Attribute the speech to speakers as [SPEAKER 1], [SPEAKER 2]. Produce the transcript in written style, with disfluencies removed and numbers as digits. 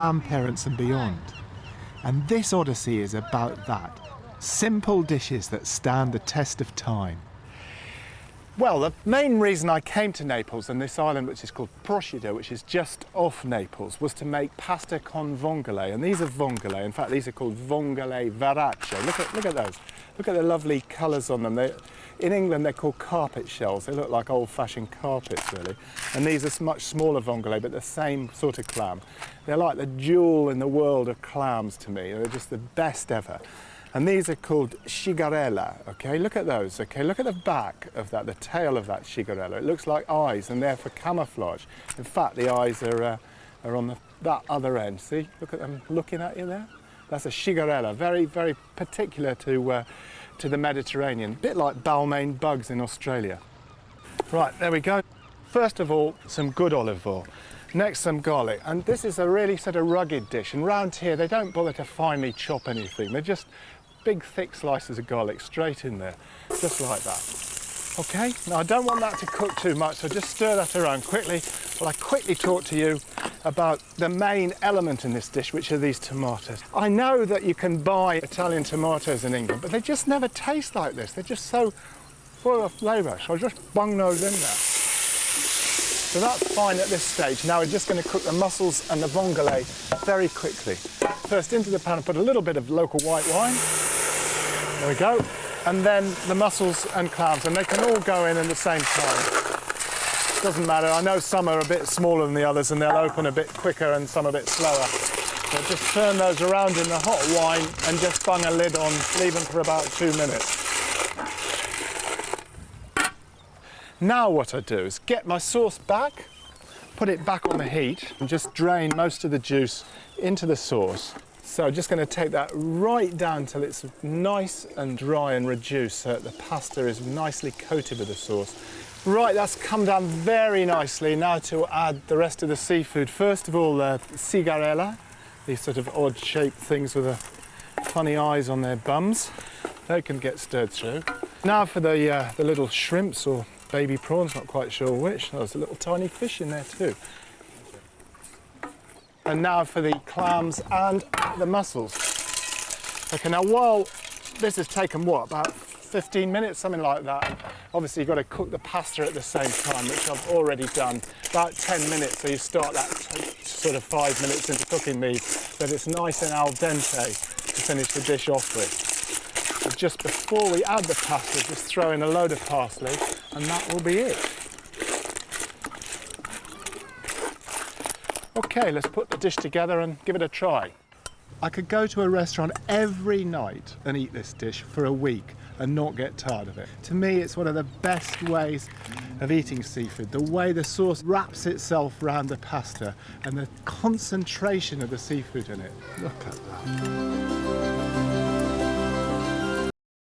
[SPEAKER 1] grandparents and beyond. And this Odyssey is about that. Simple dishes that stand the test of time. Well, the main reason I came to Naples and this island, which is called Procida, which is just off Naples, was to make pasta con vongole. And these are vongole. In fact, these are called vongole verace. Look at those. Look at the lovely colours on them. In England, they're called carpet shells. They look like old-fashioned carpets, really. And these are much smaller vongole, but the same sort of clam. They're like the jewel in the world of clams to me. They're just the best ever. And these are called shigarella, okay? Look at those, okay? Look at the back of that, the tail of that shigarella. It looks like eyes, and they're for camouflage. In fact, the eyes are on that other end. See? Look at them looking at you there. That's a shigarella, very, very particular to the Mediterranean. A bit like Balmain bugs in Australia. Right, there we go. First of all, some good olive oil. Next, some garlic. And this is a really sort of rugged dish. And round here, they don't bother to finely chop anything. They're just big, thick slices of garlic straight in there, just like that. Okay, now I don't want that to cook too much, so just stir that around quickly while I quickly talk to you about the main element in this dish, which are these tomatoes. I know that you can buy Italian tomatoes in England, but they just never taste like this. They're just so full of flavour, so I just bung those in there. So that's fine at this stage. Now we're just going to cook the mussels and the vongole very quickly. First into the pan, put a little bit of local white wine. There we go. And then the mussels and clams, and they can all go in at the same time. Doesn't matter. I know some are a bit smaller than the others and they'll open a bit quicker and some a bit slower. But just turn those around in the hot wine and just bung a lid on, leave them for about 2 minutes. Now what I do is get my sauce back, put it back on the heat and just drain most of the juice into the sauce. So I'm just going to take that right down till it's nice and dry and reduced so that the pasta is nicely coated with the sauce. Right, that's come down very nicely. Now to add the rest of the seafood. First of all, the cigarella, these sort of odd-shaped things with funny eyes on their bums. They can get stirred through. Now for the little shrimps or baby prawns, not quite sure which. There's a little tiny fish in there too. And now for the clams and the mussels. Okay, now while this has taken what, about 15 minutes, something like that. Obviously you've got to cook the pasta at the same time, which I've already done. About 10 minutes, so you start that sort of 5 minutes into cooking these, that it's nice and al dente to finish the dish off with. So just before we add the pasta, just throw in a load of parsley, and that will be it. Okay, let's put the dish together and give it a try. I could go to a restaurant every night and eat this dish for a week and not get tired of it. To me, it's one of the best ways of eating seafood. The way the sauce wraps itself around the pasta and the concentration of the seafood in it. Look at that.